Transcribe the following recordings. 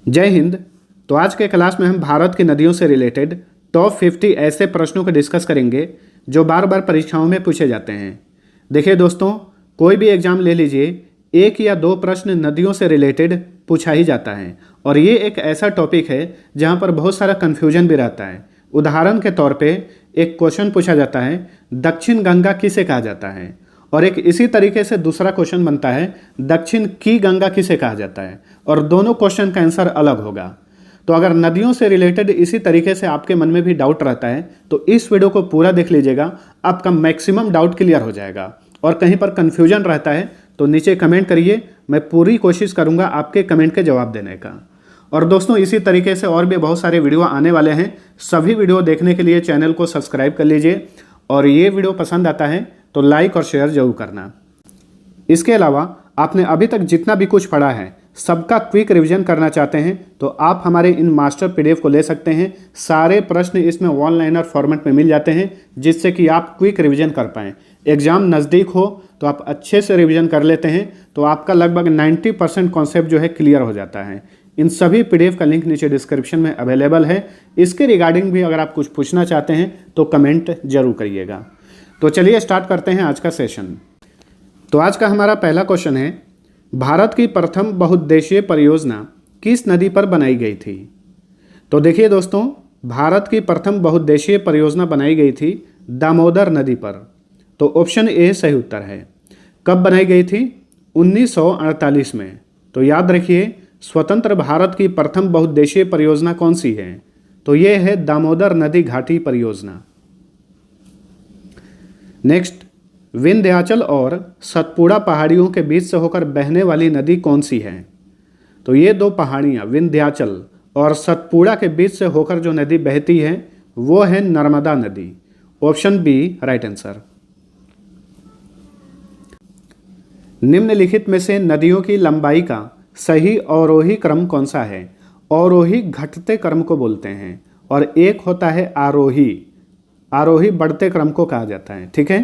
जय हिंद। तो आज के क्लास में हम भारत की नदियों से रिलेटेड टॉप 50 ऐसे प्रश्नों को डिस्कस करेंगे जो बार बार परीक्षाओं में पूछे जाते हैं। देखिए दोस्तों, कोई भी एग्जाम ले लीजिए, एक या दो प्रश्न नदियों से रिलेटेड पूछा ही जाता है और ये एक ऐसा टॉपिक है जहाँ पर बहुत सारा कन्फ्यूजन भी रहता है। उदाहरण के तौर पे एक क्वेश्चन पूछा जाता है, दक्षिण गंगा किसे कहा जाता है, और एक इसी तरीके से दूसरा क्वेश्चन बनता है, दक्षिण की गंगा किसे कहा जाता है, और दोनों क्वेश्चन का आंसर अलग होगा। तो अगर नदियों से रिलेटेड इसी तरीके से आपके मन में भी डाउट रहता है तो इस वीडियो को पूरा देख लीजिएगा, आपका मैक्सिमम डाउट क्लियर हो जाएगा। और कहीं पर कन्फ्यूजन रहता है तो नीचे कमेंट करिए, मैं पूरी कोशिश करूंगा आपके कमेंट के जवाब देने का। और दोस्तों, इसी तरीके से और भी बहुत सारे वीडियो आने वाले हैं। सभी वीडियो देखने के लिए चैनल को सब्सक्राइब कर लीजिए और ये वीडियो पसंद आता है तो लाइक और शेयर जरूर करना। इसके अलावा आपने अभी तक जितना भी कुछ पढ़ा है सबका क्विक रिवीजन करना चाहते हैं तो आप हमारे इन मास्टर पीडीएफ को ले सकते हैं। सारे प्रश्न इसमें वन लाइनर फॉर्मेट में मिल जाते हैं जिससे कि आप क्विक रिवीजन कर पाएँ। एग्जाम नज़दीक हो तो आप अच्छे से रिवीजन कर लेते हैं तो आपका लगभग 90% कॉन्सेप्ट जो है क्लियर हो जाता है। इन सभी पीडीएफ का लिंक नीचे डिस्क्रिप्शन में अवेलेबल है। इसके रिगार्डिंग भी अगर आप कुछ पूछना चाहते हैं तो कमेंट जरूर करिएगा। तो चलिए स्टार्ट करते हैं आज का सेशन। तो आज का हमारा पहला क्वेश्चन है, भारत की प्रथम बहुउद्देशीय परियोजना किस नदी पर बनाई गई थी। तो देखिए दोस्तों, भारत की प्रथम बहुउद्देशीय परियोजना बनाई गई थी दामोदर नदी पर। तो ऑप्शन ए सही उत्तर है। कब बनाई गई थी? 1948 में। तो याद रखिए, स्वतंत्र भारत की प्रथम बहुउद्देशीय परियोजना कौन सी है? तो ये है दामोदर नदी घाटी परियोजना। नेक्स्ट, विंध्याचल और सतपुड़ा पहाड़ियों के बीच से होकर बहने वाली नदी कौन सी है? तो ये दो पहाड़ियाँ विंध्याचल और सतपुड़ा के बीच से होकर जो नदी बहती है वो है नर्मदा नदी। Option B right answer. निम्नलिखित में से नदियों की लंबाई का सही अवरोही क्रम कौन सा है? अवरोही घटते क्रम को बोलते हैं और एक होता है आरोही। आरोही बढ़ते क्रम को कहा जाता है। ठीक है,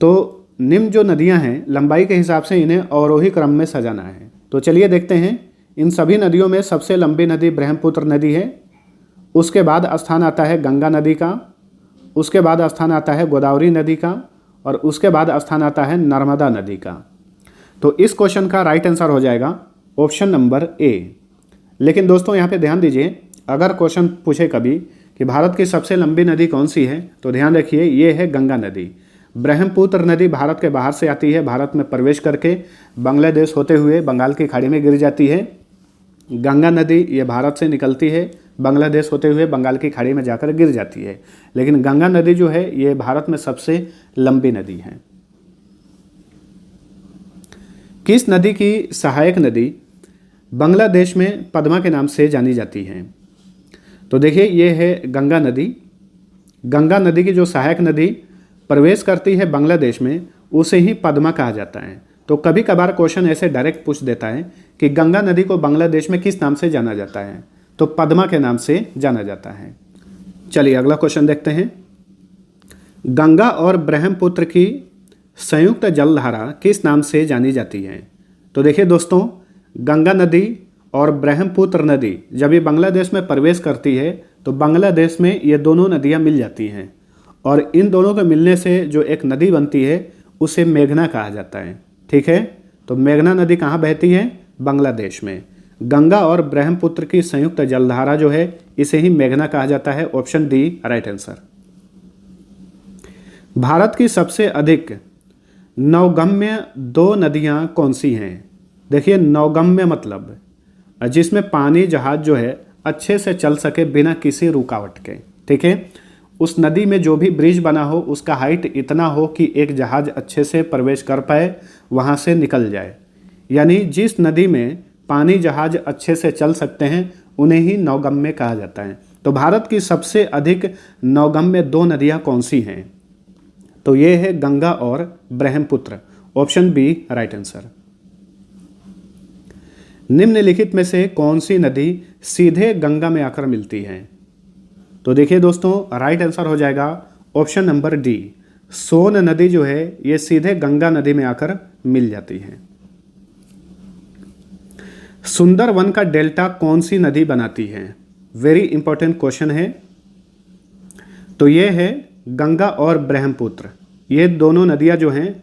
तो निम्न जो नदियां हैं लंबाई के हिसाब से इन्हें अवरोही क्रम में सजाना है। तो चलिए देखते हैं। इन सभी नदियों में सबसे लंबी नदी ब्रह्मपुत्र नदी है, उसके बाद स्थान आता है गंगा नदी का, उसके बाद स्थान आता है गोदावरी नदी का, और उसके बाद स्थान आता है नर्मदा नदी का। तो इस क्वेश्चन का राइट आंसर हो जाएगा ऑप्शन नंबर ए। लेकिन दोस्तों यहाँ पे ध्यान दीजिए, अगर क्वेश्चन पूछे कभी कि भारत की सबसे लंबी नदी कौन सी है तो ध्यान रखिए ये है गंगा नदी। ब्रह्मपुत्र नदी भारत के बाहर से आती है, भारत में प्रवेश करके बांग्लादेश होते हुए बंगाल की खाड़ी में गिर जाती है। गंगा नदी ये भारत से निकलती है, बांग्लादेश होते हुए बंगाल की खाड़ी में जाकर गिर जाती है। लेकिन गंगा नदी जो है ये भारत में सबसे लंबी नदी है। किस नदी की सहायक नदी बांग्लादेश में पद्मा के नाम से जानी जाती है? तो देखिए ये है गंगा नदी। गंगा नदी की जो सहायक नदी प्रवेश करती है बांग्लादेश में उसे ही पद्मा कहा जाता है। तो कभी कभार क्वेश्चन ऐसे डायरेक्ट पूछ देता है कि गंगा नदी को बांग्लादेश में किस नाम से जाना जाता है? तो पद्मा के नाम से जाना जाता है। चलिए अगला क्वेश्चन देखते हैं। गंगा और ब्रह्मपुत्र की संयुक्त जलधारा किस नाम से जानी जाती है? तो देखिए दोस्तों, गंगा नदी और ब्रह्मपुत्र नदी जब ये बांग्लादेश में प्रवेश करती है तो बांग्लादेश में ये दोनों नदियाँ मिल जाती हैं और इन दोनों के मिलने से जो एक नदी बनती है उसे मेघना कहा जाता है। ठीक है, तो मेघना नदी कहाँ बहती है? बांग्लादेश में। गंगा और ब्रह्मपुत्र की संयुक्त जलधारा जो है इसे ही मेघना कहा जाता है। Option D right answer. Bharat की सबसे अधिक नौगम्य दो नदियाँ कौन सी हैं? देखिए, नौगम्य मतलब जिसमें पानी जहाज जो है अच्छे से चल सके बिना किसी रुकावट के। ठीक है, उस नदी में जो भी ब्रिज बना हो उसका हाइट इतना हो कि एक जहाज अच्छे से प्रवेश कर पाए, वहाँ से निकल जाए। यानी जिस नदी में पानी जहाज अच्छे से चल सकते हैं उन्हें ही नौगम्य कहा जाता है। तो भारत की सबसे अधिक नौगम्य दो नदियाँ कौन सी हैं? तो ये है गंगा और Brahmaputra. Option B right answer. निम्नलिखित में से कौन सी नदी सीधे गंगा में आकर मिलती है? तो देखिए दोस्तों, राइट आंसर हो जाएगा ऑप्शन नंबर डी। सोन नदी जो है ये सीधे गंगा नदी में आकर मिल जाती है। सुंदरवन का डेल्टा कौन सी नदी बनाती है? वेरी इंपॉर्टेंट क्वेश्चन है। तो ये है गंगा और ब्रह्मपुत्र। ये दोनों नदियां जो हैं,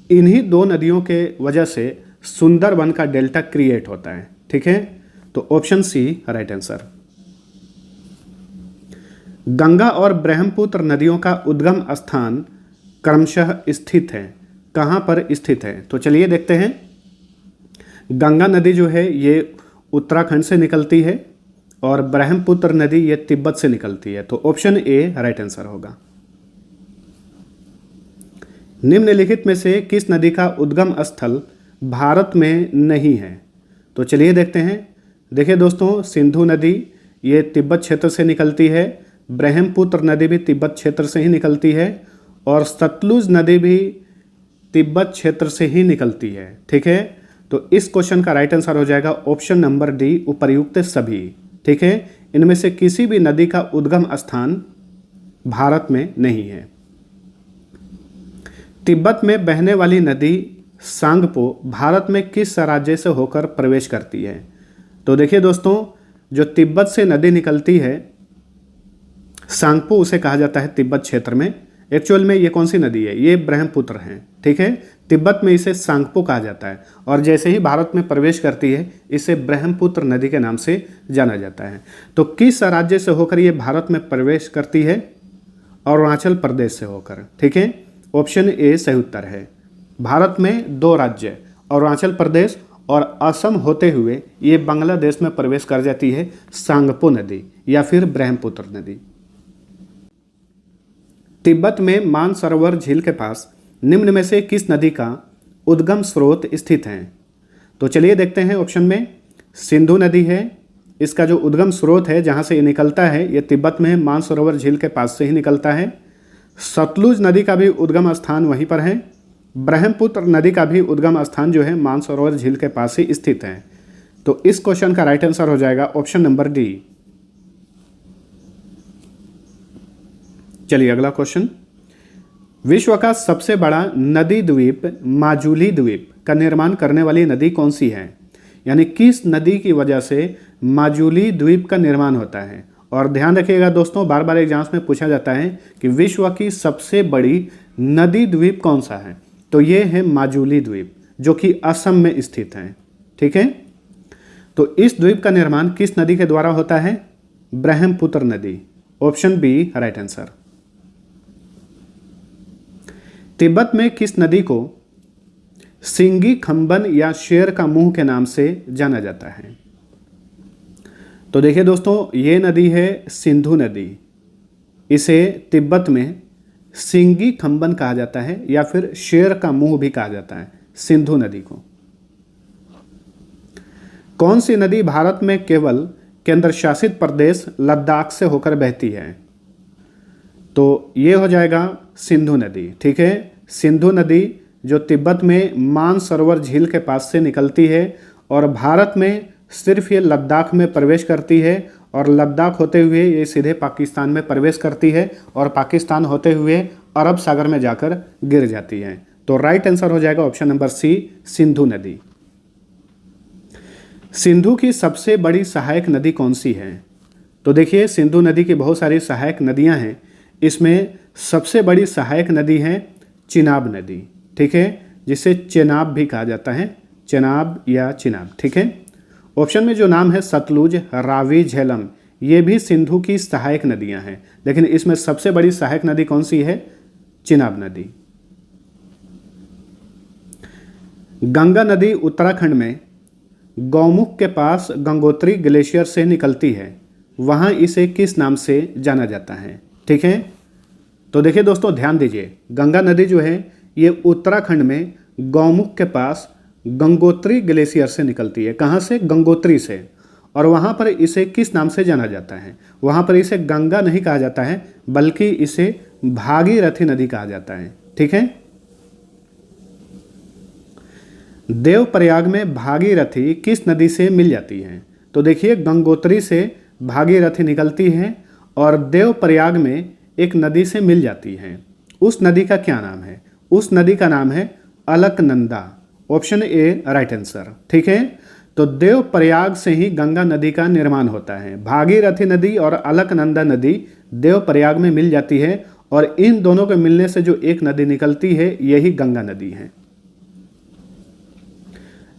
इन्हीं दो नदियों के वजह से सुंदरवन का डेल्टा क्रिएट होता है। ठीक है, तो option C right answer. Ganga और ब्रह्मपुत्र नदियों का उद्गम स्थान क्रमशः स्थित है, कहाँ पर स्थित है? तो चलिए देखते हैं। गंगा नदी जो है ये उत्तराखंड से निकलती है और ब्रह्मपुत्र नदी ये तिब्बत से निकलती है। तो ऑप्शन ए राइट आंसर होगा। निम्नलिखित में से किस नदी का उद्गम स्थल भारत में नहीं है? तो चलिए देखते हैं। देखिए दोस्तों, सिंधु नदी ये तिब्बत क्षेत्र से निकलती है, ब्रह्मपुत्र नदी भी तिब्बत क्षेत्र से ही निकलती है और सतलुज नदी भी तिब्बत क्षेत्र से ही निकलती है। ठीक है, तो इस क्वेश्चन का राइट आंसर हो जाएगा ऑप्शन नंबर डी, उपर्युक्त सभी। ठीक है, इनमें से किसी भी नदी का उद्गम स्थान भारत में नहीं है। तिब्बत में बहने वाली नदी सांगपो भारत में किस राज्य से होकर प्रवेश करती है? तो देखिए दोस्तों, जो तिब्बत से नदी निकलती है सांगपो, उसे कहा जाता है तिब्बत क्षेत्र में। एक्चुअल में ये कौन सी नदी है? ये ब्रह्मपुत्र है। ठीक है, तिब्बत में इसे सांगपो कहा जाता है और जैसे ही भारत में प्रवेश करती है इसे ब्रह्मपुत्र नदी के नाम से जाना जाता है। तो किस राज्य से होकर ये भारत में प्रवेश करती है? अरुणाचल प्रदेश से होकर। ठीक है, ऑप्शन ए सही उत्तर है। भारत में दो राज्य अरुणाचल प्रदेश और असम होते हुए ये बांग्लादेश में प्रवेश कर जाती है सांगपो नदी या फिर ब्रह्मपुत्र नदी। तिब्बत में मानसरोवर झील के पास निम्न में से किस नदी का उद्गम स्रोत स्थित है? तो चलिए देखते हैं। ऑप्शन में सिंधु नदी है, इसका जो उद्गम स्रोत है जहाँ से ये निकलता है ये तिब्बत में मानसरोवर झील के पास से ही निकलता है। सतलुज नदी का भी उद्गम स्थान वहीं पर है। ब्रह्मपुत्र नदी का भी उद्गम स्थान जो है मानसरोवर झील के पास ही स्थित है। तो इस क्वेश्चन का राइट आंसर हो जाएगा ऑप्शन नंबर डी। चलिए अगला क्वेश्चन। विश्व का सबसे बड़ा नदी द्वीप माजुली द्वीप का निर्माण करने वाली नदी कौन सी है? यानी किस नदी की वजह से माजुली द्वीप का निर्माण होता है? और ध्यान रखिएगा दोस्तों, बार बार एग्जाम्स में पूछा जाता है कि विश्व की सबसे बड़ी नदी द्वीप कौन सा है? तो ये है माजुली द्वीप जो कि असम में स्थित है। ठीक है, तो इस द्वीप का निर्माण किस नदी के द्वारा होता है? ब्रह्मपुत्र नदी। Option B right answer. Tibet में किस नदी को सिंगी खंबन या शेर का मुंह के नाम से जाना जाता है? तो देखिए दोस्तों, ये नदी है सिंधु नदी। इसे तिब्बत में सिंगी खंबन कहा जाता है या फिर शेर का मुंह भी कहा जाता है सिंधु नदी को। कौन सी नदी भारत में केवल केंद्र शासित प्रदेश लद्दाख से होकर बहती है? तो ये हो जाएगा सिंधु नदी। ठीक है, सिंधु नदी जो तिब्बत में मानसरोवर झील के पास से निकलती है और भारत में सिर्फ ये लद्दाख में प्रवेश करती है और लद्दाख होते हुए ये सीधे पाकिस्तान में प्रवेश करती है और पाकिस्तान होते हुए अरब सागर में जाकर गिर जाती है। तो राइट आंसर हो जाएगा ऑप्शन नंबर सी, सिंधु नदी। सिंधु की सबसे बड़ी सहायक नदी कौन सी है? तो देखिए, सिंधु नदी की बहुत सारी सहायक नदियां हैं। इसमें सबसे बड़ी सहायक नदी है चिनाब नदी। ठीक है, जिसे चेनाब भी कहा जाता है, चेनाब या चिनाब। ठीक है, ऑप्शन में जो नाम है सतलुज, रावी, झेलम, ये भी सिंधु की सहायक नदियां हैं, लेकिन इसमें सबसे बड़ी सहायक नदी कौन सी है? चिनाब नदी। गंगा नदी उत्तराखंड में गौमुख के पास गंगोत्री ग्लेशियर से निकलती है, वहाँ इसे किस नाम से जाना जाता है? ठीक है, तो देखिए दोस्तों, ध्यान दीजिए, गंगा नदी जो है ये उत्तराखंड में गौमुख के पास गंगोत्री ग्लेशियर से निकलती है। कहाँ से? गंगोत्री से। और वहाँ पर इसे किस नाम से जाना जाता है? वहाँ पर इसे गंगा नहीं कहा जाता है, बल्कि इसे भागीरथी नदी कहा जाता है। ठीक है, देवप्रयाग में भागीरथी किस नदी से मिल जाती है? तो देखिए, गंगोत्री से भागीरथी निकलती है और देवप्रयाग में एक नदी से मिल जाती है। उस नदी का क्या नाम है? उस नदी का नाम है Alaknanda. Option A right answer. ठीक है, तो देवप्रयाग से ही गंगा नदी का निर्माण होता है। भागीरथी नदी और अलकनंदा नदी देवप्रयाग में मिल जाती है और इन दोनों के मिलने से जो एक नदी निकलती है यही गंगा नदी है।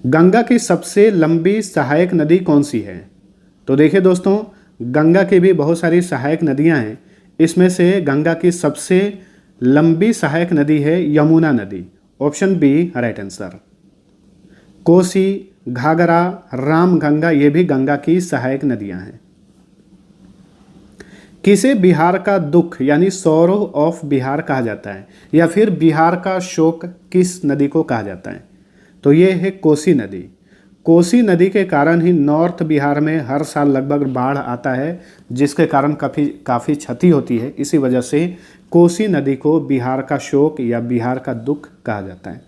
गंगा की सबसे लंबी सहायक नदी कौन सी है? तो देखिए दोस्तों, गंगा की भी बहुत सारी सहायक नदियां हैं। इसमें से गंगा की सबसे लंबी सहायक नदी है यमुना नदी। Option B right answer. Kosi, Ghaghara, Ramganga ये भी गंगा की सहायक नदियां हैं। किसे बिहार का दुख यानी सौरो ऑफ बिहार कहा जाता है, या फिर बिहार का शोक किस नदी को कहा जाता है? तो ये है कोसी नदी। कोसी नदी के कारण ही नॉर्थ बिहार में हर साल लगभग बाढ़ आता है, जिसके कारण काफ़ी क्षति होती है। इसी वजह से कोसी नदी को बिहार का शोक या बिहार का दुख कहा जाता है।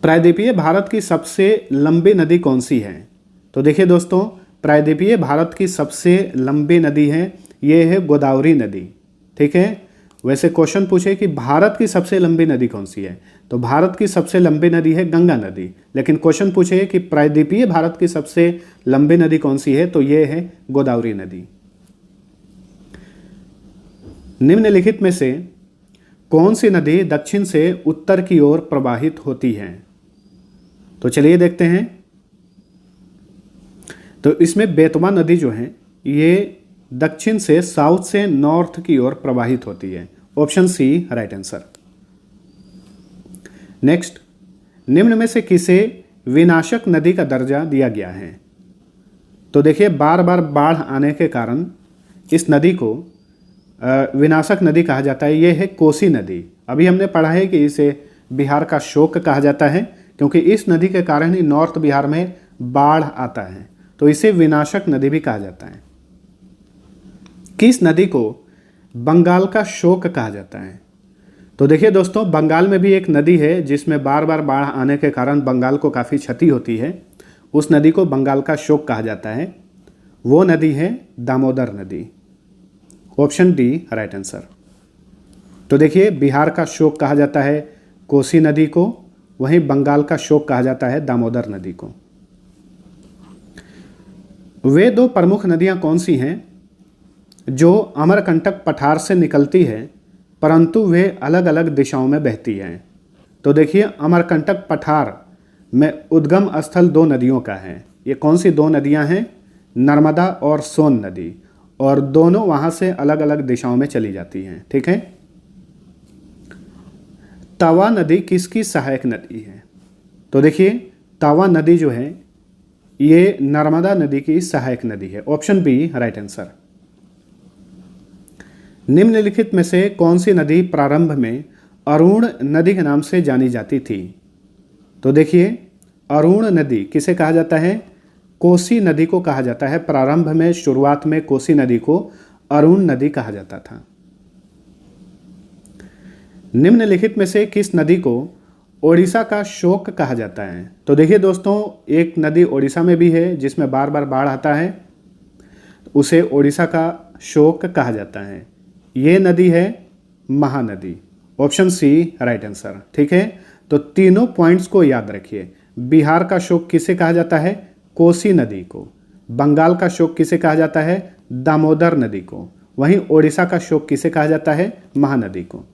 प्रायद्वीपीय भारत की सबसे लंबी नदी कौन सी है? तो देखिए दोस्तों, प्रायद्वीपीय भारत की सबसे लंबी नदी है ये है गोदावरी नदी। ठीक है, वैसे क्वेश्चन पूछे कि भारत की सबसे लंबी नदी कौन सी है, तो भारत की सबसे लंबी नदी है गंगा नदी। लेकिन क्वेश्चन पूछे कि प्रायद्वीपीय भारत की सबसे लंबी नदी कौन सी है, तो ये है गोदावरी नदी। निम्नलिखित में से कौन सी नदी दक्षिण से उत्तर की ओर प्रवाहित होती है? तो चलिए देखते हैं। तो इसमें बेतवा नदी जो है ये दक्षिण से साउथ से नॉर्थ की ओर प्रवाहित होती है। Option C right answer. Next, निम्न में से किसे विनाशक नदी का दर्जा दिया गया है? तो देखिए, बार बार बाढ़ आने के कारण इस नदी को विनाशक नदी कहा जाता है। ये है कोसी नदी। अभी हमने पढ़ा है कि इसे बिहार का शोक कहा जाता है, क्योंकि इस नदी के कारण ही नॉर्थ बिहार में बाढ़ आता है, तो इसे विनाशक नदी भी कहा जाता है। किस नदी को बंगाल का शोक कहा जाता है? तो देखिए दोस्तों, बंगाल में भी एक नदी है जिसमें बार बार बाढ़ आने के कारण बंगाल को काफ़ी क्षति होती है। उस नदी को बंगाल का शोक कहा जाता है। वो नदी है दामोदर नदी। Option D right answer. तो देखिए, बिहार का शोक कहा जाता है कोसी नदी को, वहीं बंगाल का शोक कहा जाता है दामोदर नदी को। वे दो प्रमुख नदियां कौन सी हैं जो अमरकंटक पठार से निकलती है परंतु वे अलग अलग दिशाओं में बहती हैं? तो देखिए, अमरकंटक पठार में उद्गम स्थल दो नदियों का है। ये कौन सी दो नदियां हैं? नर्मदा और सोन नदी, और दोनों वहां से अलग अलग दिशाओं में चली जाती हैं। ठीक है। तवा नदी किसकी सहायक नदी है? तो देखिए, तवा नदी जो है ये नर्मदा नदी की सहायक नदी है। Option B right answer. निम्नलिखित में से कौन सी नदी प्रारंभ में अरुण नदी के नाम से जानी जाती थी? तो देखिए, अरुण नदी किसे कहा जाता है? कोसी नदी को कहा जाता है। प्रारंभ में, शुरुआत में कोसी नदी को अरुण नदी कहा जाता था। निम्नलिखित में से किस नदी को ओडिशा का शोक कहा जाता है? तो देखिए दोस्तों, एक नदी ओडिशा में भी है जिसमें बार बार बाढ़ आता है, उसे ओडिशा का शोक कहा जाता है। ये नदी है Mahanadi. Option C right answer. ठीक है, तो तीनों पॉइंट्स को याद रखिए। बिहार का शोक किसे कहा जाता है? कोसी नदी को। बंगाल का शोक किसे कहा जाता है? दामोदर नदी को। वहीं ओडिशा का शोक किसे कहा जाता है? महानदी को।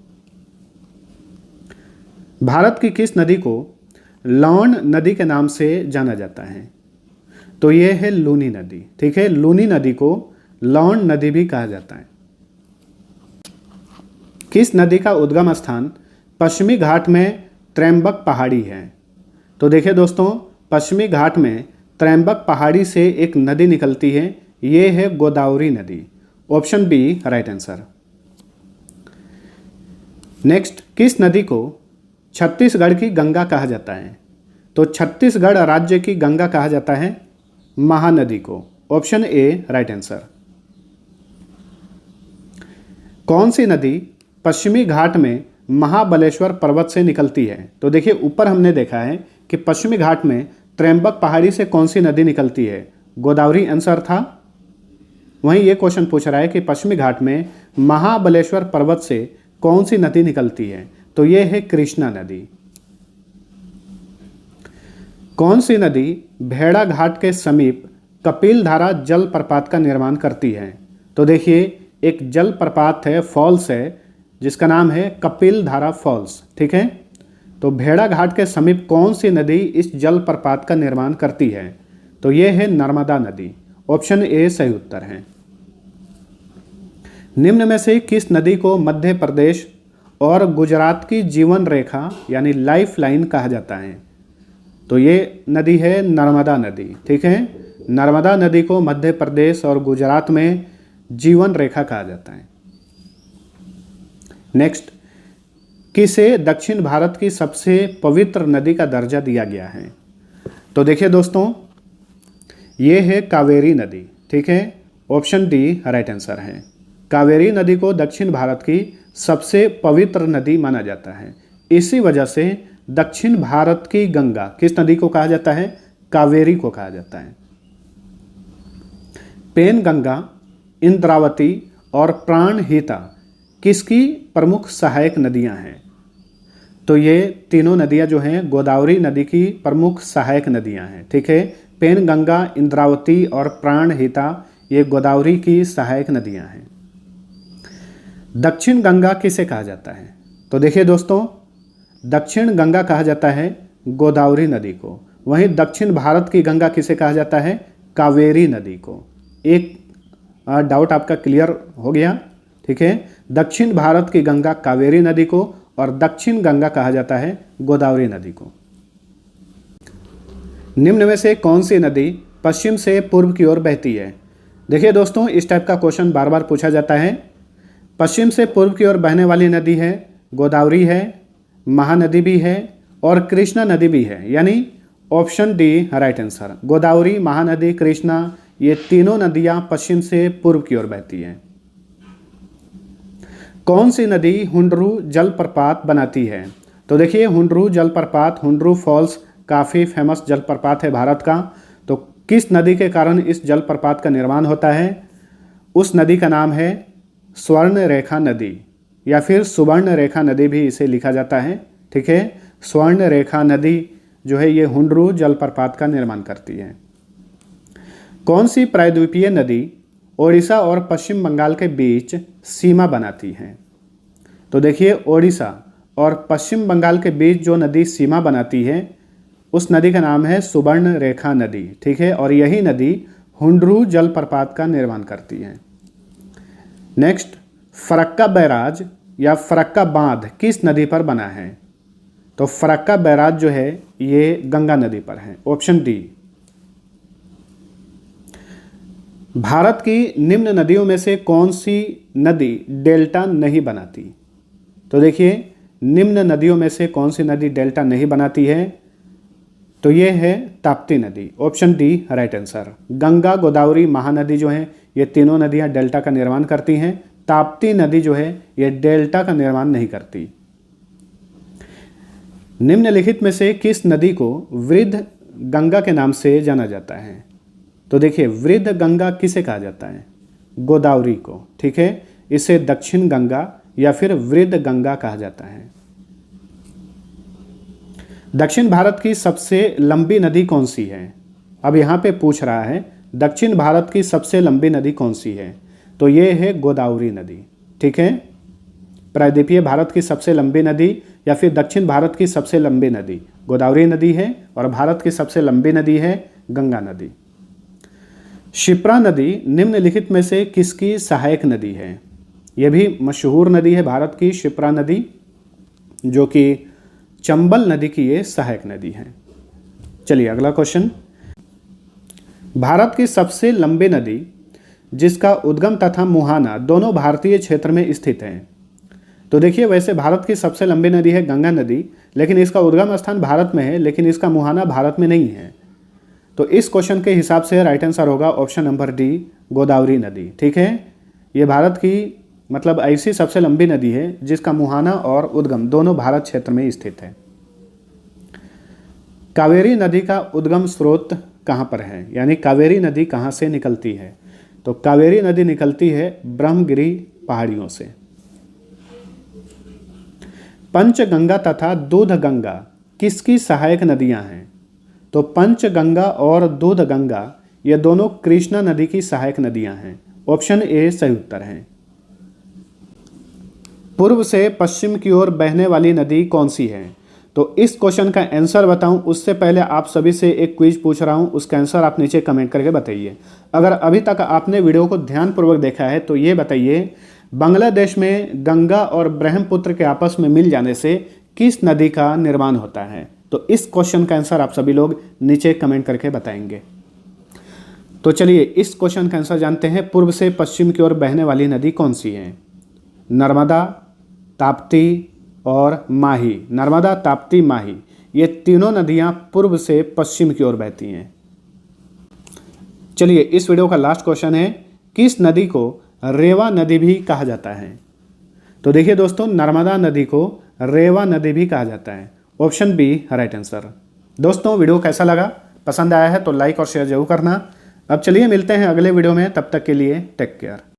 भारत की किस नदी को लॉन नदी के नाम से जाना जाता है? तो ये है लूनी नदी। ठीक है, लूनी नदी को लॉन नदी भी कहा जाता है। किस नदी का उद्गम स्थान पश्चिमी घाट में त्रैम्बक पहाड़ी है? तो देखिए दोस्तों, पश्चिमी घाट में त्रैम्बक पहाड़ी से एक नदी निकलती है, ये है गोदावरी नदी। Option B right answer. Next, किस नदी को छत्तीसगढ़ की गंगा कहा जाता है? तो छत्तीसगढ़ राज्य की गंगा कहा जाता है महानदी को। Option A right answer. कौन सी नदी पश्चिमी घाट में महाबलेश्वर पर्वत से निकलती है? तो देखिए, ऊपर हमने देखा है कि पश्चिमी घाट में त्रैम्बक पहाड़ी से कौन सी नदी निकलती है? गोदावरी आंसर था। वहीं ये क्वेश्चन पूछ रहा है कि पश्चिमी घाट में महाबलेश्वर पर्वत से कौन सी नदी निकलती है? तो ये है कृष्णा नदी। कौन सी नदी भेड़ा घाट के समीप कपिल धारा जल प्रपात का निर्माण करती है? तो देखिए, एक जल प्रपात है, फॉल्स है, जिसका नाम है कपिल धारा फॉल्स। ठीक है, तो भेड़ा घाट के समीप कौन सी नदी इस जल प्रपात का निर्माण करती है? तो ये है नर्मदा नदी। ऑप्शन ए सही उत्तर है। निम्न में से किस नदी को मध्य प्रदेश और गुजरात की जीवन रेखा यानी लाइफ लाइन कहा जाता है? तो ये नदी है नर्मदा नदी। ठीक है, नर्मदा नदी को मध्य प्रदेश और गुजरात में जीवन रेखा कहा जाता है। नेक्स्ट, किसे दक्षिण भारत की सबसे पवित्र नदी का दर्जा दिया गया है? तो देखिए दोस्तों, ये है कावेरी नदी। ठीक है, ऑप्शन डी राइट आंसर है। कावेरी नदी को दक्षिण भारत की सबसे पवित्र नदी माना जाता है। इसी वजह से दक्षिण भारत की गंगा किस नदी को कहा जाता है? कावेरी को कहा जाता है। पेनगंगा, इंद्रावती और प्राणहिता किसकी प्रमुख सहायक नदियां हैं? तो ये तीनों नदियां जो हैं गोदावरी नदी की प्रमुख सहायक नदियां हैं। ठीक है, पेनगंगा, इंद्रावती और प्राणहिता ये गोदावरी की सहायक नदियां हैं। दक्षिण गंगा किसे कहा जाता है? तो देखिए दोस्तों, दक्षिण गंगा कहा जाता है गोदावरी नदी को। वहीं दक्षिण भारत की गंगा किसे कहा जाता है? कावेरी नदी को। एक डाउट आपका क्लियर हो गया? ठीक है, दक्षिण भारत की गंगा कावेरी नदी को और दक्षिण गंगा कहा जाता है गोदावरी नदी को। निम्न में से कौन सी नदी पश्चिम से पूर्व की ओर बहती है? देखिए दोस्तों, इस टाइप का क्वेश्चन बार बार पूछा जाता है। पश्चिम से पूर्व की ओर बहने वाली नदी है गोदावरी है, महानदी भी है और कृष्णा नदी भी है, यानी option D right answer. Godavari, Mahanadi, Krishna ये तीनों नदियां पश्चिम से पूर्व की ओर बहती हैं। कौन सी नदी हुंडरू जलप्रपात बनाती है? तो देखिए, हुंडरू जलप्रपात, हुंडरू फॉल्स काफ़ी फेमस जलप्रपात है भारत का। तो किस नदी के कारण इस जलप्रपात का निर्माण होता है? उस नदी का नाम है स्वर्ण रेखा नदी या फिर सुवर्ण रेखा नदी भी इसे लिखा जाता है। ठीक है, स्वर्ण रेखा नदी जो है ये हुंडरू जलप्रपात का निर्माण करती है। कौन सी प्रायद्वीपीय नदी ओडिशा और पश्चिम बंगाल के बीच सीमा बनाती है? तो देखिए, ओडिशा और पश्चिम बंगाल के बीच जो नदी सीमा बनाती है उस नदी का नाम है सुवर्ण रेखा नदी। ठीक है, और यही नदी हुंडरू जलप्रपात का निर्माण करती है। नेक्स्ट, फरक्का बैराज या फरक्का बांध किस नदी पर बना है? तो फरक्का बैराज जो है ये गंगा नदी पर है। Option D. भारत की निम्न नदियों में से कौन सी नदी डेल्टा नहीं बनाती? तो देखिए, निम्न नदियों में से कौन सी नदी डेल्टा नहीं बनाती है? तो ये है ताप्ती नदी। Option D right answer. Ganga, Godavari, Mahanadi जो है ये तीनों नदियां डेल्टा का निर्माण करती हैं। ताप्ती नदी जो है ये डेल्टा का निर्माण नहीं करती। निम्नलिखित में से किस नदी को वृद्ध गंगा के नाम से जाना जाता है? तो देखिए, वृद्ध गंगा किसे कहा जाता है? गोदावरी को। ठीक है, इसे दक्षिण गंगा या फिर वृद्ध गंगा कहा जाता है। दक्षिण भारत की सबसे लंबी नदी कौन सी है? अब यहाँ पे पूछ रहा है दक्षिण भारत की सबसे लंबी नदी कौन सी है? तो ये है गोदावरी नदी। ठीक है, प्रायद्वीपीय भारत की सबसे लंबी नदी या फिर दक्षिण भारत की सबसे लंबी नदी गोदावरी नदी है और भारत की सबसे लंबी नदी है गंगा नदी। शिप्रा नदी निम्नलिखित में से किसकी सहायक नदी है? यह भी मशहूर नदी है भारत की, शिप्रा नदी, जो कि चंबल नदी की ये सहायक नदी है। चलिए अगला क्वेश्चन। भारत की सबसे लंबी नदी जिसका उद्गम तथा मुहाना दोनों भारतीय क्षेत्र में स्थित हैं। तो देखिए, वैसे भारत की सबसे लंबी नदी है गंगा नदी, लेकिन इसका उद्गम स्थान भारत में है, लेकिन इसका मुहाना भारत में नहीं है। तो इस क्वेश्चन के हिसाब से राइट आंसर होगा ऑप्शन नंबर डी, गोदावरी नदी। ठीक है, ये भारत की मतलब ऐसी सबसे लंबी नदी है जिसका मुहाना और उद्गम दोनों भारत क्षेत्र में स्थित है। कावेरी नदी का उद्गम स्रोत कहाँ पर है, यानी कावेरी नदी कहाँ से निकलती है? तो कावेरी नदी निकलती है ब्रह्मगिरी पहाड़ियों से। पंचगंगा तथा दूधगंगा किसकी सहायक नदियां हैं? तो पंचगंगा और दूधगंगा ये दोनों कृष्णा नदी की सहायक नदियां हैं। ऑप्शन ए सही उत्तर है। पूर्व से पश्चिम की ओर बहने वाली नदी कौन सी है? तो इस क्वेश्चन का आंसर बताऊं उससे पहले आप सभी से एक क्विज पूछ रहा हूं, उसका आंसर आप नीचे कमेंट करके बताइए। अगर अभी तक आपने वीडियो को ध्यानपूर्वक देखा है तो ये बताइए, बांग्लादेश में गंगा और ब्रह्मपुत्र के आपस में मिल जाने से किस नदी का निर्माण होता है? तो इस क्वेश्चन का आंसर आप सभी लोग नीचे कमेंट करके बताएंगे। तो चलिए इस क्वेश्चन का आंसर जानते हैं। पूर्व से पश्चिम की ओर बहने वाली नदी कौन सी है? नर्मदा, ताप्ती और माही। नर्मदा, ताप्ती, माही ये तीनों नदियां पूर्व से पश्चिम की ओर बहती हैं। चलिए इस वीडियो का लास्ट क्वेश्चन है, किस नदी को रेवा नदी भी कहा जाता है? तो देखिए दोस्तों, नर्मदा नदी को रेवा नदी भी कहा जाता है। Option B right answer. दोस्तों वीडियो कैसा लगा? पसंद आया है तो लाइक और शेयर जरूर करना। अब चलिए मिलते हैं अगले वीडियो में, तब तक के लिए टेक केयर।